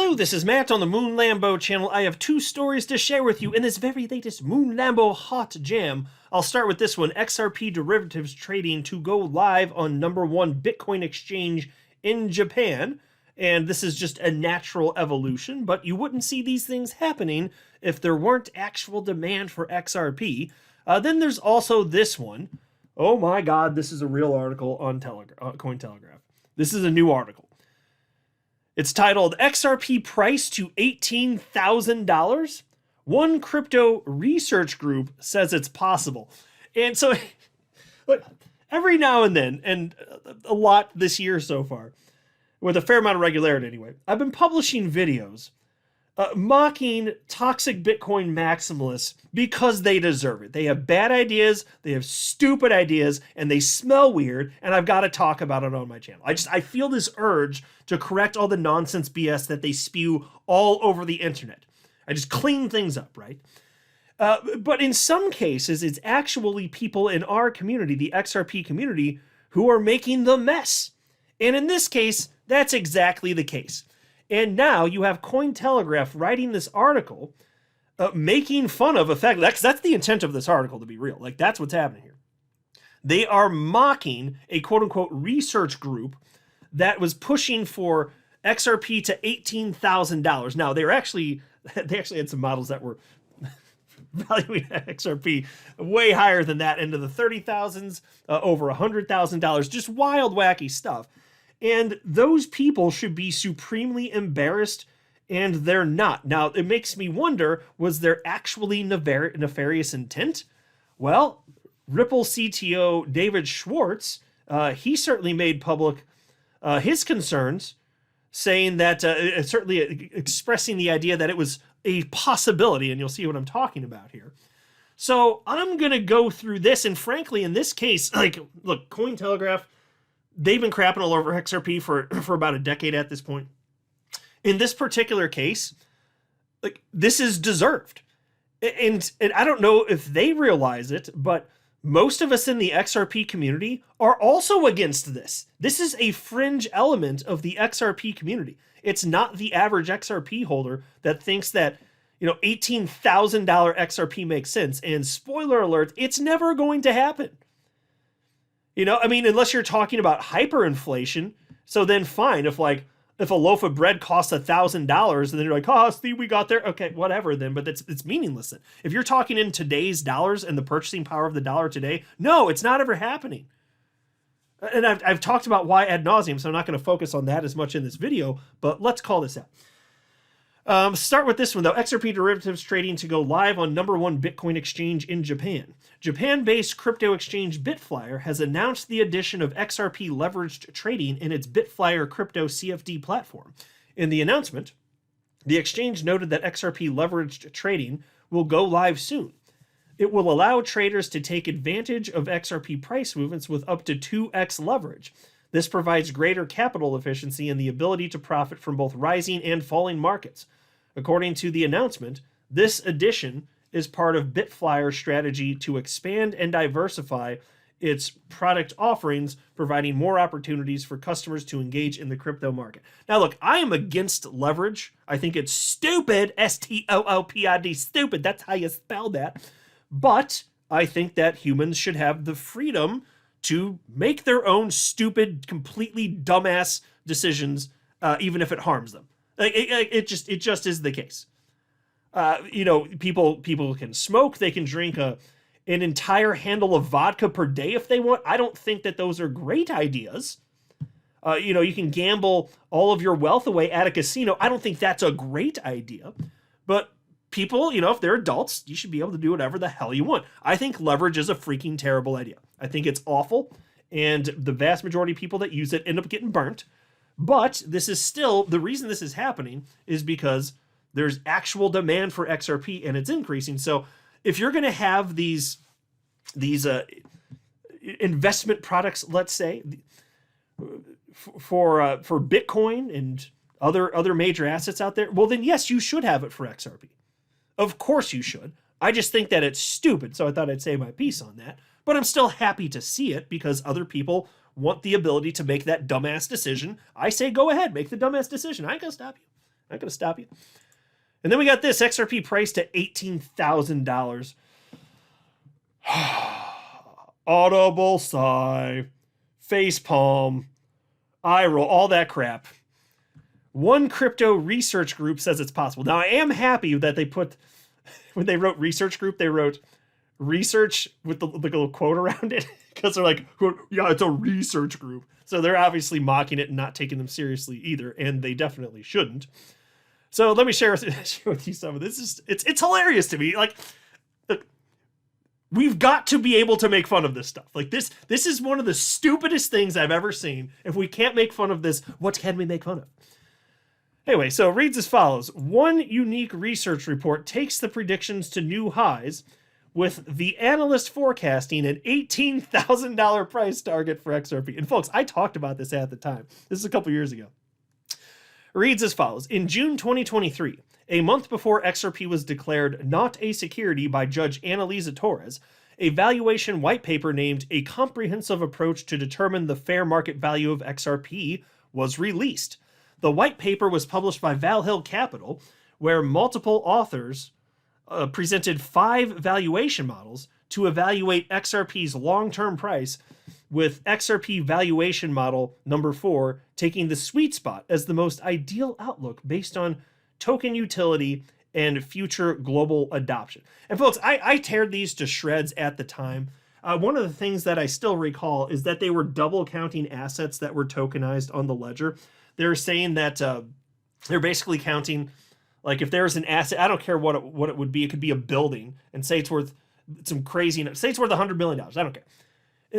Hello, this is Matt on the Moon Lambo channel. I have two stories to share with you in this very latest Moon Lambo hot jam. I'll start with this one, XRP derivatives trading to go live on #1 Bitcoin exchange in Japan. And this is just a natural evolution, but you wouldn't see these things happening if there weren't actual demand for XRP. Then there's also this one. Oh my God, this is a real article on Cointelegraph. This is a new article. It's titled, XRP price to $18,000? One crypto research group says it's possible. And so, look, every now and then, and a lot this year so far, with a fair amount of regularity anyway, I've been publishing videos mocking toxic Bitcoin maximalists because they deserve it. They have bad ideas, they have stupid ideas, and they smell weird, and I've got to talk about it on my channel. I feel this urge to correct all the nonsense BS that they spew all over the internet. I just clean things up, right? But in some cases, it's actually people in our community, the XRP community, who are making the mess. And in this case, that's exactly the case. And now you have Cointelegraph writing this article, making fun of effectively, that's the intent of this article, to be real. Like, that's what's happening here. They are mocking a quote-unquote research group that was pushing for XRP to $18,000. Now, they actually had some models that were valuing XRP way higher than that, into the 30,000s, over $100,000, just wild, wacky stuff. And those people should be supremely embarrassed, and they're not. Now, it makes me wonder, was there actually nefarious intent? Well, Ripple CTO David Schwartz, he certainly made public his concerns, saying that, certainly expressing the idea that it was a possibility, and you'll see what I'm talking about here. So I'm going to go through this, and frankly, in this case, like, look, Cointelegraph, they've been crapping all over XRP for about a decade at this point. In this particular case, like, this is deserved. And I don't know if they realize it, but most of us in the XRP community are also against this. This is a fringe element of the XRP community. It's not the average XRP holder that thinks that, you know, $18,000 XRP makes sense. And spoiler alert, it's never going to happen. You know, I mean, unless you're talking about hyperinflation, so then fine. If a loaf of bread costs $1,000 and then you're like, oh, see, we got there. Okay, whatever then, but it's meaningless then. If you're talking in today's dollars and the purchasing power of the dollar today, no, it's not ever happening. And I've talked about why ad nauseum, so I'm not going to focus on that as much in this video, but let's call this out. Start with this one, though. XRP derivatives trading to go live on #1 Bitcoin exchange in Japan. Japan-based crypto exchange Bitflyer has announced the addition of XRP leveraged trading in its Bitflyer crypto CFD platform. In the announcement, the exchange noted that XRP leveraged trading will go live soon. It will allow traders to take advantage of XRP price movements with up to 2x leverage. This provides greater capital efficiency and the ability to profit from both rising and falling markets. According to the announcement, this addition is part of Bitflyer's strategy to expand and diversify its product offerings, providing more opportunities for customers to engage in the crypto market. Now, look, I am against leverage. I think it's stupid, S-T-O-O-P-I-D, stupid. That's how you spell that. But I think that humans should have the freedom to make their own stupid, completely dumbass decisions, even if it harms them. It just is the case. You know, people can smoke, they can drink an entire handle of vodka per day if they want. I don't think that those are great ideas. You know, you can gamble all of your wealth away at a casino. I don't think that's a great idea. But people, you know, if they're adults, you should be able to do whatever the hell you want. I think leverage is a freaking terrible idea. I think it's awful, and the vast majority of people that use it end up getting burnt. But this is still, the reason this is happening is because there's actual demand for XRP and it's increasing. So if you're going to have these investment products, let's say, for Bitcoin and other major assets out there, well then yes, you should have it for XRP. Of course you should. I just think that it's stupid, so I thought I'd say my piece on that. But I'm still happy to see it because other people want the ability to make that dumbass decision. I say go ahead, make the dumbass decision. I ain't gonna stop you. Not going to stop you. And then we got this XRP priced at $18,000. Audible sigh, face palm, eye roll, all that crap. One crypto research group says it's possible. Now, I am happy that they put, when they wrote research group, they wrote research with the little quote around it, because they're like, yeah, it's a research group. So they're obviously mocking it and not taking them seriously either, and they definitely shouldn't. So let me share with you some of this. It's hilarious to me. Like, we've got to be able to make fun of this stuff. Like, this is one of the stupidest things I've ever seen. If we can't make fun of this, what can we make fun of? Anyway, so it reads as follows. One unique research report takes the predictions to new highs, with the analyst forecasting an $18,000 price target for XRP. And folks, I talked about this at the time. This is a couple years ago. It reads as follows. In June 2023, a month before XRP was declared not a security by Judge Annalisa Torres, a valuation white paper named A Comprehensive Approach to Determine the Fair Market Value of XRP was released. The white paper was published by Valhill Capital, where multiple authors presented 5 valuation models to evaluate XRP's long-term price, with XRP valuation model number 4 taking the sweet spot as the most ideal outlook based on token utility and future global adoption. And folks, I teared these to shreds at the time. One of the things that I still recall is that they were double counting assets that were tokenized on the ledger. They're saying that they're basically counting, like, if there's an asset, I don't care what it would be. It could be a building, and say it's worth some crazy, say it's worth $100 million. I don't care.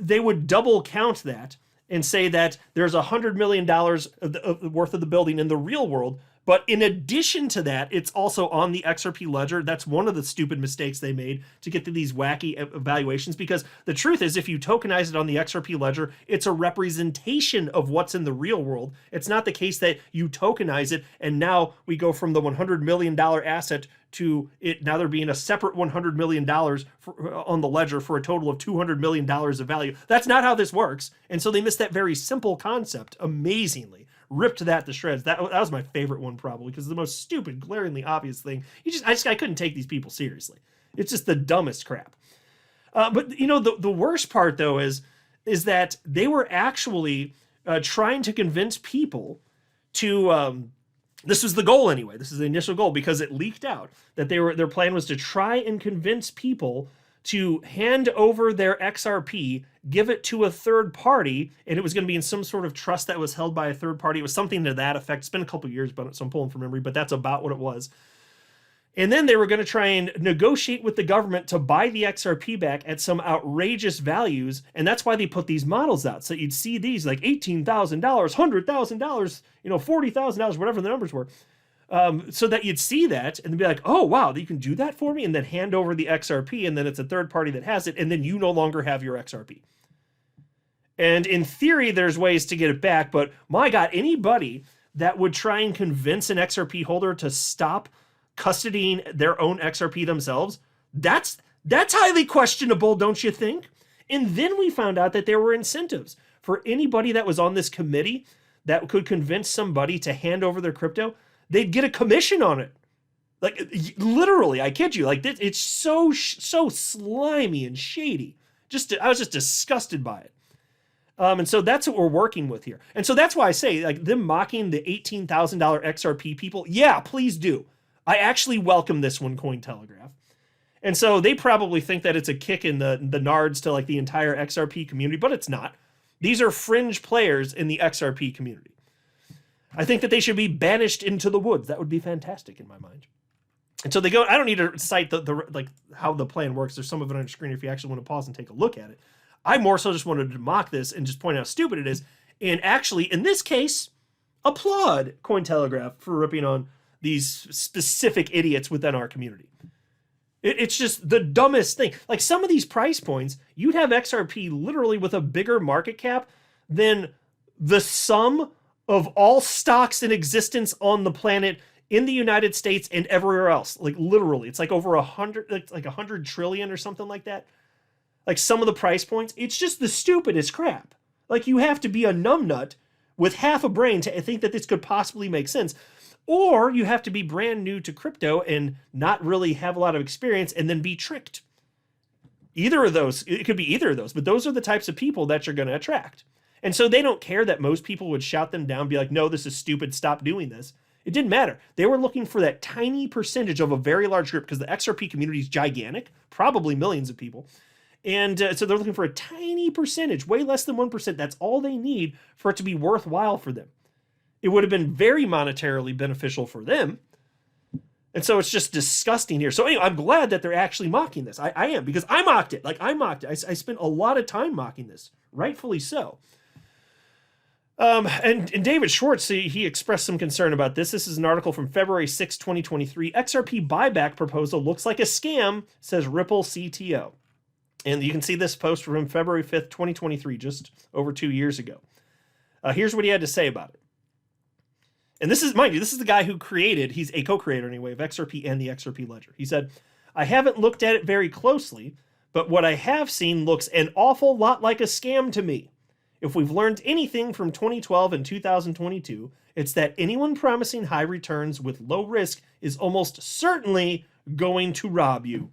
They would double count that and say that there's $100 million worth of the building in the real world. But in addition to that, it's also on the XRP ledger. That's one of the stupid mistakes they made to get to these wacky evaluations, because the truth is, if you tokenize it on the XRP ledger, it's a representation of what's in the real world. It's not the case that you tokenize it and now we go from the $100 million asset to it now there being a separate $100 million on the ledger for a total of $200 million of value. That's not how this works. And so they missed that very simple concept amazingly. Ripped that to shreds. That was my favorite one, probably, because it's the most stupid, glaringly obvious thing. I couldn't take these people seriously. It's just the dumbest crap. But you know, the worst part though is that they were actually trying to convince people to. This was the goal anyway. This is the initial goal, because it leaked out that their plan was to try and convince people to hand over their XRP, give it to a third party, and it was going to be in some sort of trust that was held by a third party. It was something to that effect. It's been a couple years, but so I'm pulling from memory, but that's about what it was. And then they were going to try and negotiate with the government to buy the XRP back at some outrageous values, and that's why they put these models out. So you'd see these like $18,000, $100,000, $40,000, whatever the numbers were. So that you'd see that and be like, oh, wow, you can do that for me, and then hand over the XRP, and then it's a third party that has it, and then you no longer have your XRP. And in theory, there's ways to get it back, but my God, anybody that would try and convince an XRP holder to stop custodying their own XRP themselves, that's highly questionable, don't you think? And then we found out that there were incentives for anybody that was on this committee that could convince somebody to hand over their crypto. They'd get a commission on it. Like, literally, I kid you. Like, it's so slimy and shady. I was just disgusted by it. And so that's what we're working with here. And so that's why I say, like, them mocking the $18,000 XRP people, yeah, please do. I actually welcome this one, Cointelegraph. And so they probably think that it's a kick in the nards to, like, the entire XRP community, but it's not. These are fringe players in the XRP community. I think that they should be banished into the woods. That would be fantastic in my mind. And so they go, I don't need to cite the how the plan works. There's some of it on your screen if you actually want to pause and take a look at it. I more so just wanted to mock this and just point out how stupid it is. And actually, in this case, applaud Cointelegraph for ripping on these specific idiots within our community. It's just the dumbest thing. Like, some of these price points, you'd have XRP literally with a bigger market cap than the sum of all stocks in existence on the planet in the United States and everywhere else. Like, literally, it's like over 100, like 100 trillion or something like that. Like, some of the price points, it's just the stupidest crap. Like, you have to be a numbnut with half a brain to think that this could possibly make sense. or you have to be brand new to crypto and not really have a lot of experience and then be tricked. Either of those, it could be either of those, but those are the types of people that you're going to attract. And so they don't care that most people would shout them down, be like, no, this is stupid, stop doing this. It didn't matter. They were looking for that tiny percentage of a very large group because the XRP community is gigantic, probably millions of people. And so they're looking for a tiny percentage, way less than 1%. That's all they need for it to be worthwhile for them. It would have been very monetarily beneficial for them. And so it's just disgusting here. So anyway, I'm glad that they're actually mocking this. I am, because I mocked it. Like, I mocked it. I spent a lot of time mocking this, rightfully so. And David Schwartz, he expressed some concern about this. This is an article from February 6, 2023. XRP buyback proposal looks like a scam, says Ripple CTO. And you can see this post from February 5th, 2023, just over 2 years ago. Here's what he had to say about it. And this is, mind you, this is the guy who created, he's a co-creator anyway, of XRP and the XRP ledger. He said, I haven't looked at it very closely, but what I have seen looks an awful lot like a scam to me. If we've learned anything from 2012 and 2022, it's that anyone promising high returns with low risk is almost certainly going to rob you.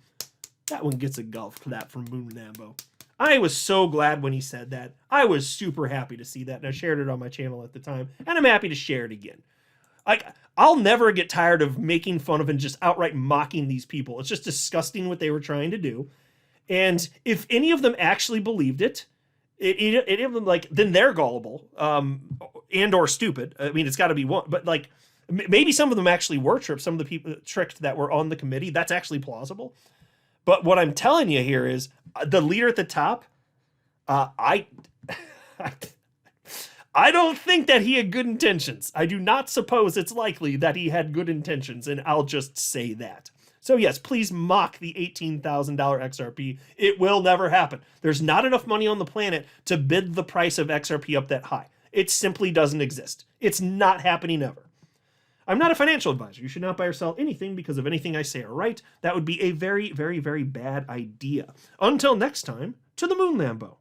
That one gets a golf clap from Moon Lambo. I was so glad when he said that. I was super happy to see that, and I shared it on my channel at the time, and I'm happy to share it again. I'll never get tired of making fun of and just outright mocking these people. It's just disgusting what they were trying to do. And if any of them actually believed it, any of them, like, then they're gullible and or stupid. I mean, it's got to be one. But like, maybe some of them actually were tricked. Some of the people tricked that were on the committee. That's actually plausible. But what I'm telling you here is the leader at the top. I don't think that he had good intentions. I do not suppose it's likely that he had good intentions, and I'll just say that. So yes, please mock the $18,000 XRP. It will never happen. There's not enough money on the planet to bid the price of XRP up that high. It simply doesn't exist. It's not happening ever. I'm not a financial advisor. You should not buy or sell anything because of anything I say or write. That would be a very, very, very bad idea. Until next time, to the Moon Lambo.